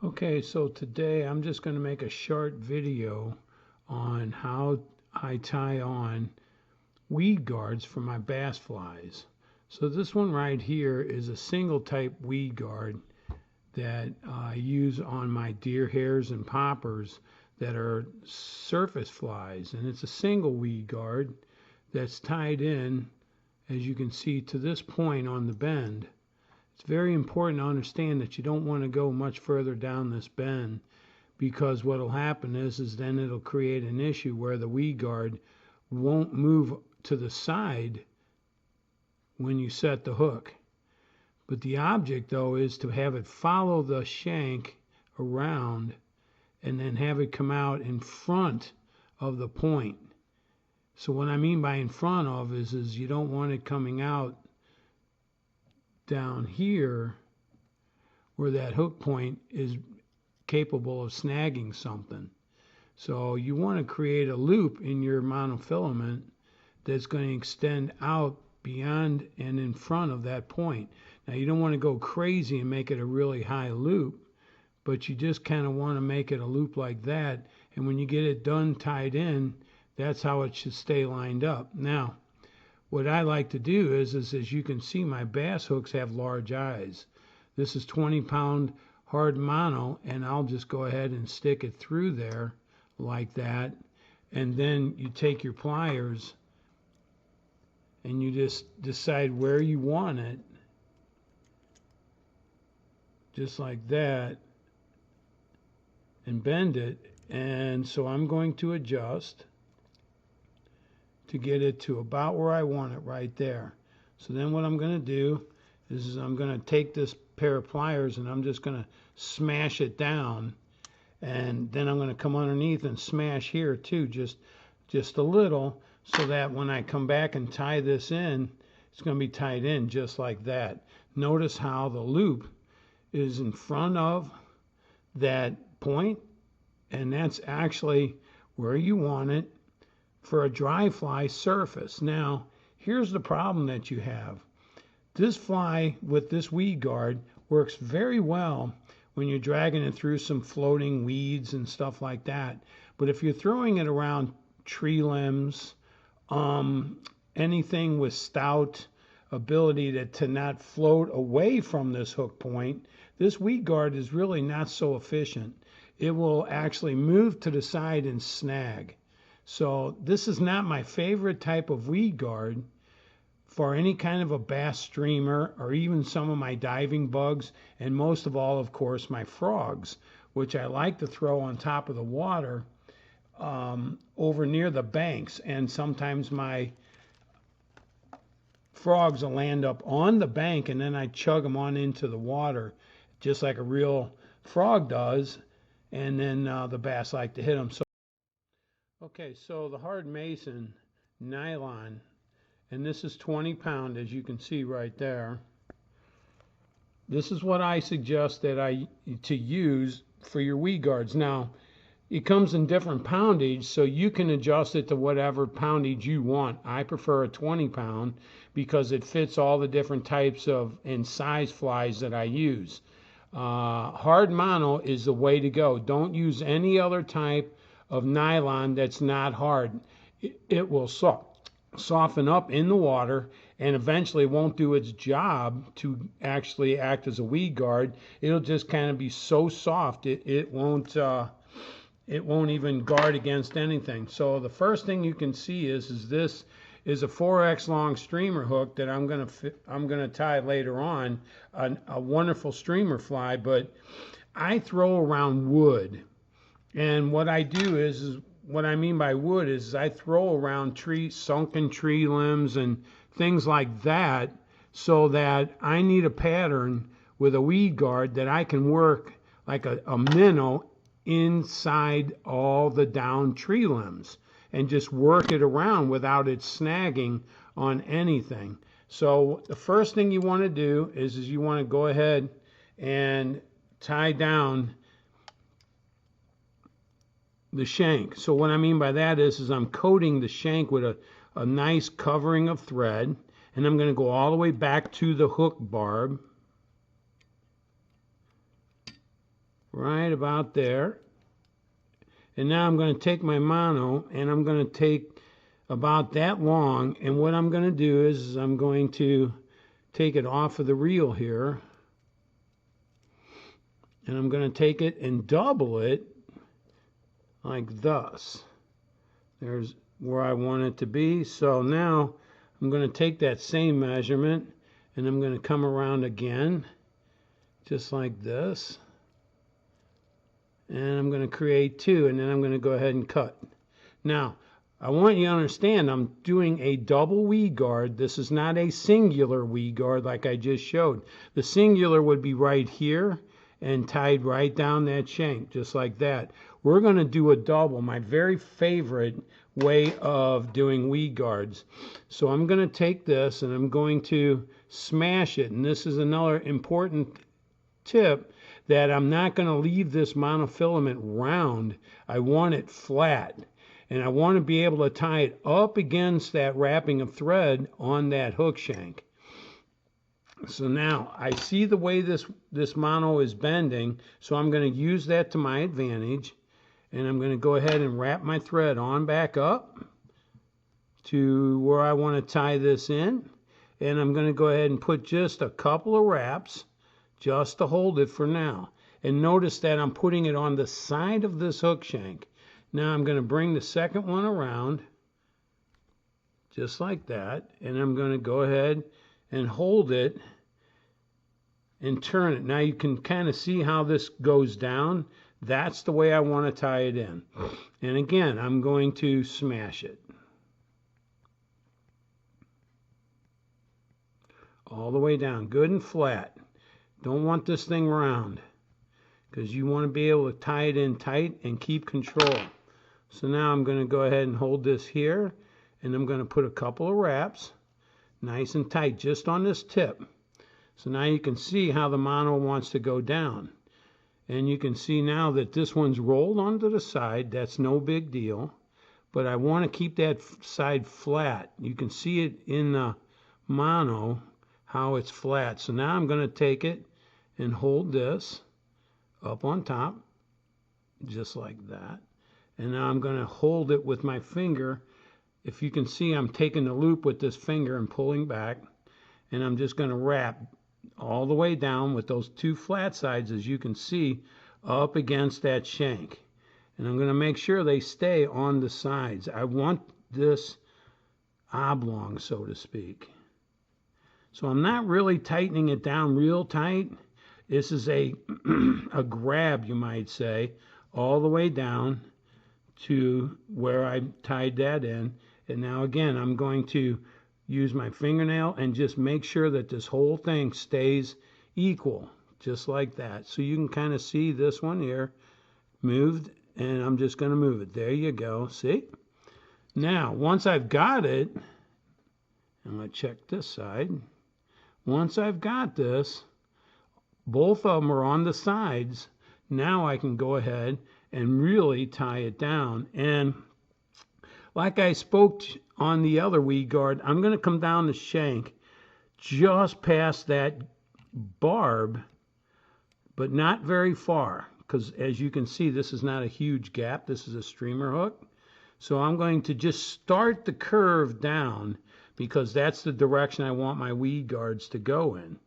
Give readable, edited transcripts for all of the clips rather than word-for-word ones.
Okay, so today I'm just going to make a short video on how I tie on weed guards for my bass flies. So this one right here is a single type weed guard that I use on my deer hairs and poppers that are surface flies, and it's a single weed guard that's tied in, as you can see, to this point on the bend. It's very important to understand that you don't want to go much further down this bend, because what will happen is then it'll create an issue where the weed guard won't move to the side when you set the hook. But the object though is to have it follow the shank around and then have it come out in front of the point. So what I mean by in front of is you don't want it coming out down here where that hook point is capable of snagging something. So you want to create a loop in your monofilament that's going to extend out beyond and in front of that point. Now you don't want to go crazy and make it a really high loop, but you just kind of want to make it a loop like that, and when you get it done tied in, that's how it should stay lined up. Now what I like to do is as you can see, my bass hooks have large eyes. This is 20-pound hard mono, and I'll just go ahead and stick it through there like that, and then you take your pliers and you just decide where you want it, just like that, and bend it. And so I'm going to adjust to get it to about where I want it right there. So then what I'm going to do is I'm going to take this pair of pliers and I'm just going to smash it down, and then I'm going to come underneath and smash here too, just a little, so that when I come back and tie this in, it's going to be tied in just like that. Notice how the loop is in front of that point, and that's actually where you want it for a dry fly surface. Now here's the problem that you have. This fly with this weed guard works very well when you're dragging it through some floating weeds and stuff like that. But if you're throwing it around tree limbs, anything with stout ability to not float away from this hook point, this weed guard is really not so efficient. It will actually move to the side and snag. So this is not my favorite type of weed guard for any kind of a bass streamer, or even some of my diving bugs, and most of all, of course, my frogs, which I like to throw on top of the water over near the banks. And sometimes my frogs will land up on the bank, and then I chug them on into the water just like a real frog does, and then the bass like to hit them. So okay, so the hard mason nylon, and this is 20-pound, as you can see right there. This is what I suggest that to use for your weed guards. Now it comes in different poundage, so you can adjust it to whatever poundage you want. I prefer a 20-pound because it fits all the different types of and size flies that I use. Hard mono is the way to go. Don't use any other type of nylon that's not hard. It will soften up in the water and eventually won't do its job to actually act as a weed guard. It'll just kind of be so soft it won't even guard against anything. So the first thing you can see is this is a 4X long streamer hook that I'm gonna tie later on, a wonderful streamer fly. But I throw around wood, and what I do is what I mean by wood is I throw around sunken tree limbs and things like that, so that I need a pattern with a weed guard that I can work like a minnow inside all the down tree limbs and just work it around without it snagging on anything. So the first thing you want to do is you want to go ahead and tie down the shank. So what I mean by that is I'm coating the shank with a nice covering of thread, and I'm going to go all the way back to the hook barb. right about there. And now I'm going to take my mono and I'm going to take about that long, and what I'm going to do is I'm going to take it off of the reel here, and I'm going to take it and double it like thus. There's where I want it to be. So now I'm going to take that same measurement and I'm going to come around again just like this, and I'm going to create two, and then I'm going to go ahead and cut. Now I want you to understand I'm doing a double weed guard. This is not a singular weed guard like I just showed. The singular would be right here and tied right down that shank, just like that. We're going to do a double, my very favorite way of doing weed guards. So I'm going to take this and I'm going to smash it. And this is another important tip, that I'm not going to leave this monofilament round. I want it flat. And I want to be able to tie it up against that wrapping of thread on that hook shank. So now I see the way this mono is bending, so I'm going to use that to my advantage, and I'm going to go ahead and wrap my thread on back up to where I want to tie this in, and I'm going to go ahead and put just a couple of wraps just to hold it for now. And notice that I'm putting it on the side of this hook shank. Now I'm going to bring the second one around just like that, and I'm going to go ahead and hold it and turn it. Now you can kind of see how this goes down. That's the way I want to tie it in. And again, I'm going to smash it all the way down, good and flat. Don't want this thing round, because you want to be able to tie it in tight and keep control. So now I'm going to go ahead and hold this here, and I'm going to put a couple of wraps nice and tight just on this tip. So now you can see how the mono wants to go down. And you can see now that this one's rolled onto the side. That's no big deal. But I want to keep that side flat. You can see it in the mono how it's flat. So now I'm going to take it and hold this up on top just like that. And now I'm going to hold it with my finger. If you can see, I'm taking the loop with this finger and pulling back, and I'm just going to wrap all the way down with those two flat sides, as you can see, up against that shank. And I'm going to make sure they stay on the sides. I want this oblong, so to speak. So I'm not really tightening it down real tight. This is a grab, you might say, all the way down to where I tied that in. And now again, I'm going to use my fingernail and just make sure that this whole thing stays equal, just like that. So you can kind of see this one here moved, and I'm just going to move it. There you go. See? Now, once I've got it, and let's check this side. Once I've got this, both of them are on the sides. Now I can go ahead and really tie it down. And like I spoke on the other weed guard, I'm going to come down the shank just past that barb, but not very far, because as you can see, this is not a huge gap. This is a streamer hook. So I'm going to just start the curve down, because that's the direction I want my weed guards to go in.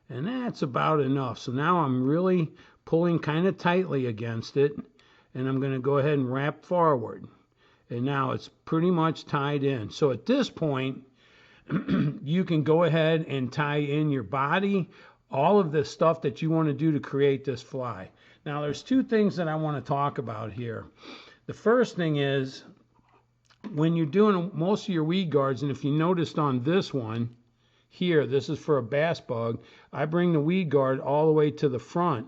And that's about enough. So now I'm really pulling kind of tightly against it, and I'm going to go ahead and wrap forward. And now it's pretty much tied in. So at this point, you can go ahead and tie in your body, all of the stuff that you want to do to create this fly. Now there's two things that I want to talk about here. The first thing is, when you're doing most of your weed guards, and if you noticed on this one here, this is for a bass bug, I bring the weed guard all the way to the front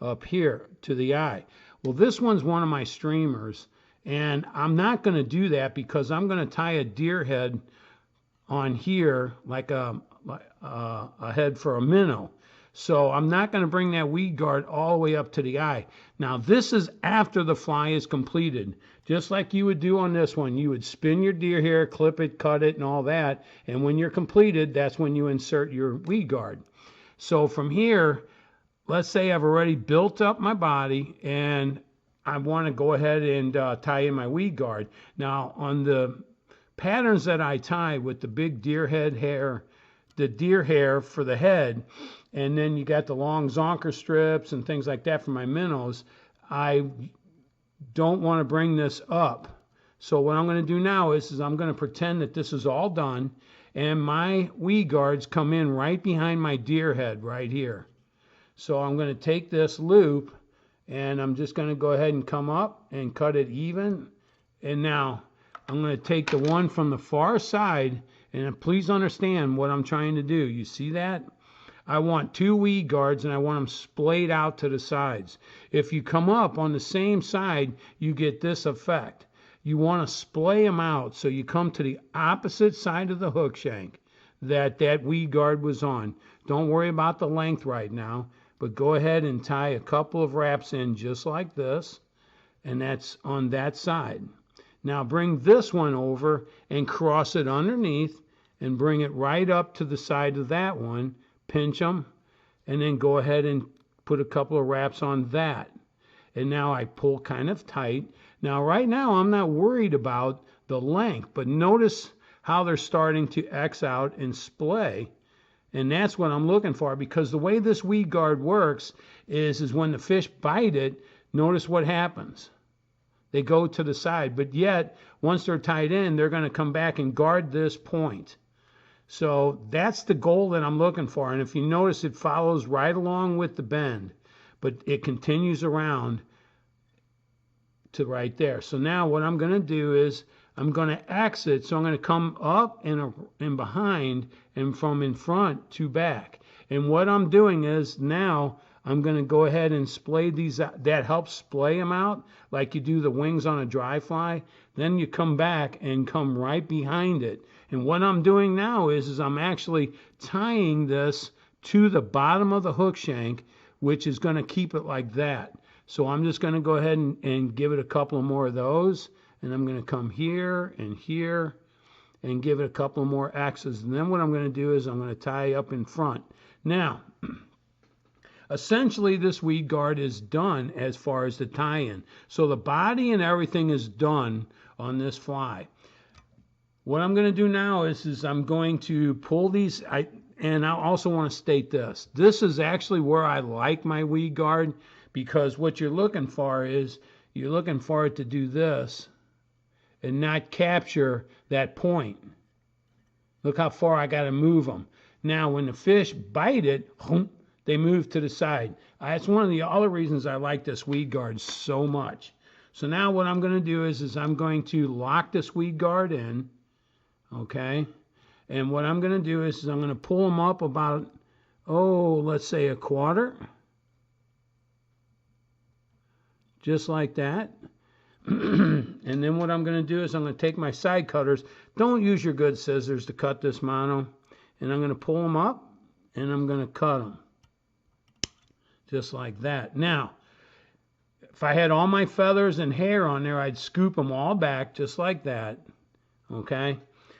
up here to the eye. Well, this one's one of my streamers, and I'm not going to do that because I'm going to tie a deer head on here like a head for a minnow. So I'm not going to bring that weed guard all the way up to the eye. Now this is after the fly is completed. Just like you would do on this one, you would spin your deer hair, clip it, cut it, and all that. And when you're completed, that's when you insert your weed guard. So from here, let's say I've already built up my body and I want to go ahead and tie in my weed guard. Now, on the patterns that I tie with the big deer head hair, the deer hair for the head, and then you got the long zonker strips and things like that for my minnows, I don't want to bring this up. So what I'm going to do now is I'm going to pretend that this is all done, and my weed guards come in right behind my deer head right here. So I'm going to take this loop, and I'm just going to go ahead and come up and cut it even. And now I'm going to take the one from the far side, and please understand what I'm trying to do. You see that? I want 2 weed guards, and I want them splayed out to the sides. If you come up on the same side, you get this effect. You want to splay them out so you come to the opposite side of the hook shank that weed guard was on. Don't worry about the length right now, but go ahead and tie a couple of wraps in just like this, and that's on that side. Now bring this one over and cross it underneath and bring it right up to the side of that one, pinch them, and then go ahead and put a couple of wraps on that. And now I pull kind of tight. Now right now I'm not worried about the length, but notice how they're starting to X out and splay. And that's what I'm looking for, because the way this weed guard works is when the fish bite it, notice what happens. They go to the side, but yet once they're tied in, they're going to come back and guard this point. So that's the goal that I'm looking for. And if you notice, it follows right along with the bend, but it continues around to right there. So now what I'm going to do is I'm going to exit. So I'm going to come up and behind and from in front to back. And what I'm doing is now I'm going to go ahead and splay these out. That helps splay them out like you do the wings on a dry fly. Then you come back and come right behind it. And what I'm doing now is I'm actually tying this to the bottom of the hook shank, which is going to keep it like that. So I'm just going to go ahead and give it a couple more of those. And I'm going to come here and give it a couple more X's. And then what I'm going to do is I'm going to tie up in front. Now, essentially this weed guard is done as far as the tie-in. So the body and everything is done on this fly. What I'm going to do now is I'm going to pull these, and I also want to state this. This is actually where I like my weed guard, because what you're looking for is you're looking for it to do this and not capture that point. Look how far I got to move them. Now when the fish bite it, they move to the side. That's one of the other reasons I like this weed guard so much. So now what I'm going to do is I'm going to lock this weed guard in. Okay, and what I'm going to do is I'm going to pull them up about, let's say a quarter, just like that. And then what I'm going to do is I'm going to take my side cutters. Don't use your good scissors to cut this mono, and I'm going to pull them up and I'm going to cut them just like that. Now if I had all my feathers and hair on there, I'd scoop them all back just like that. Okay,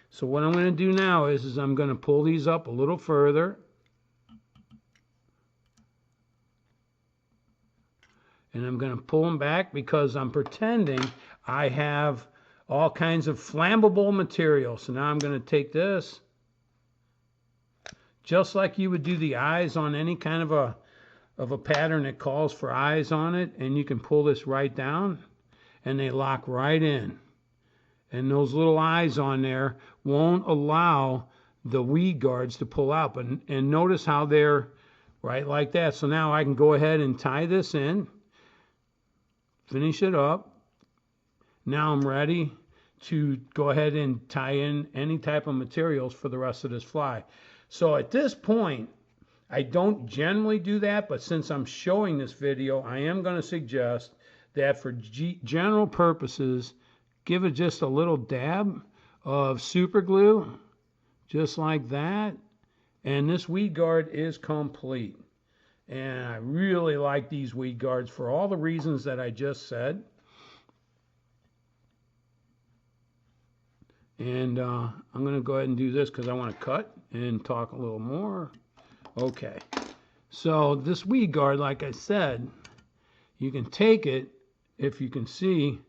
so what I'm going to do now is I'm going to pull these up a little further. And I'm going to pull them back because I'm pretending I have all kinds of flammable material. So now I'm going to take this, just like you would do the eyes on any kind of a pattern that calls for eyes on it, and you can pull this right down and they lock right in. And those little eyes on there won't allow the weed guards to pull out. And notice how they're right like that. So now I can go ahead and tie this in, finish it up. Now I'm ready to go ahead and tie in any type of materials for the rest of this fly. So at this point, I don't generally do that, but since I'm showing this video, I am going to suggest that for general purposes, give it just a little dab of super glue, just like that. And this weed guard is complete. And I really like these weed guards for all the reasons that I just said. And I'm going to go ahead and do this because I want to cut and talk a little more. Okay. So this weed guard, like I said, you can take it, if you can see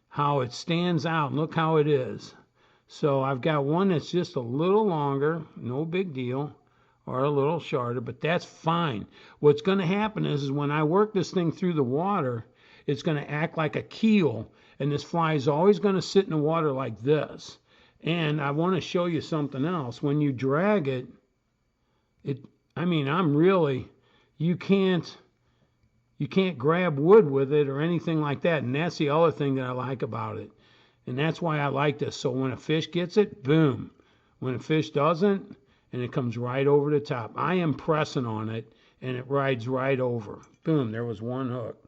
how it stands out. Look how it is. So I've got one that's just a little longer, no big deal, or a little shorter, but that's fine. What's going to happen is when I work this thing through the water, it's going to act like a keel, and this fly is always going to sit in the water like this. And I want to show you something else. When you drag it, you can't grab wood with it or anything like that. And that's the other thing that I like about it. And that's why I like this. So when a fish gets it, boom. When a fish doesn't, and it comes right over the top. I am pressing on it, and it rides right over. Boom, there was one hook.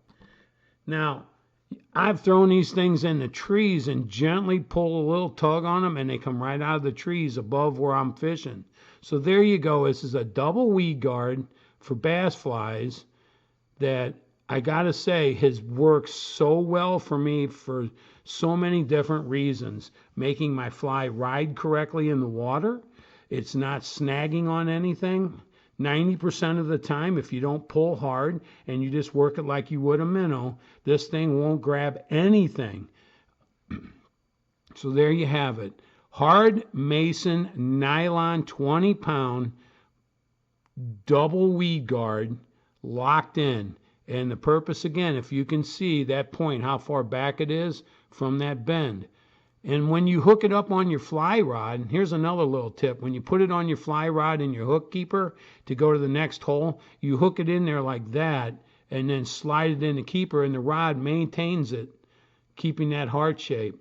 Now, I've thrown these things in the trees and gently pull a little tug on them, and they come right out of the trees above where I'm fishing. So there you go. This is a double weed guard for bass flies that I gotta say has worked so well for me for so many different reasons. Making my fly ride correctly in the water. It's not snagging on anything. 90% of the time, if you don't pull hard and you just work it like you would a minnow, this thing won't grab anything. So there you have it. Hard Mason nylon 20-pound double weed guard locked in. And the purpose, again, if you can see that point, how far back it is from that bend. And when you hook it up on your fly rod, here's another little tip. When you put it on your fly rod in your hook keeper to go to the next hole, you hook it in there like that and then slide it in the keeper, and the rod maintains it, keeping that heart shape.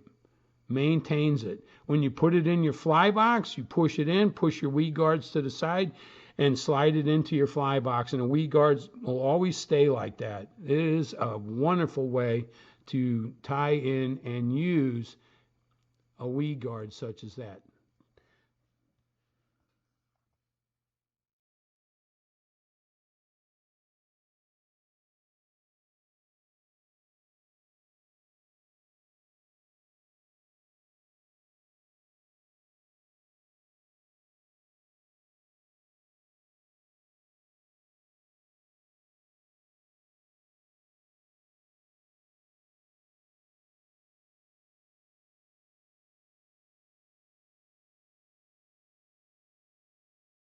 Maintains it. When you put it in your fly box, you push it in, push your weed guards to the side, and slide it into your fly box, and the weed guards will always stay like that. It is a wonderful way to tie in and use a weed guard such as that.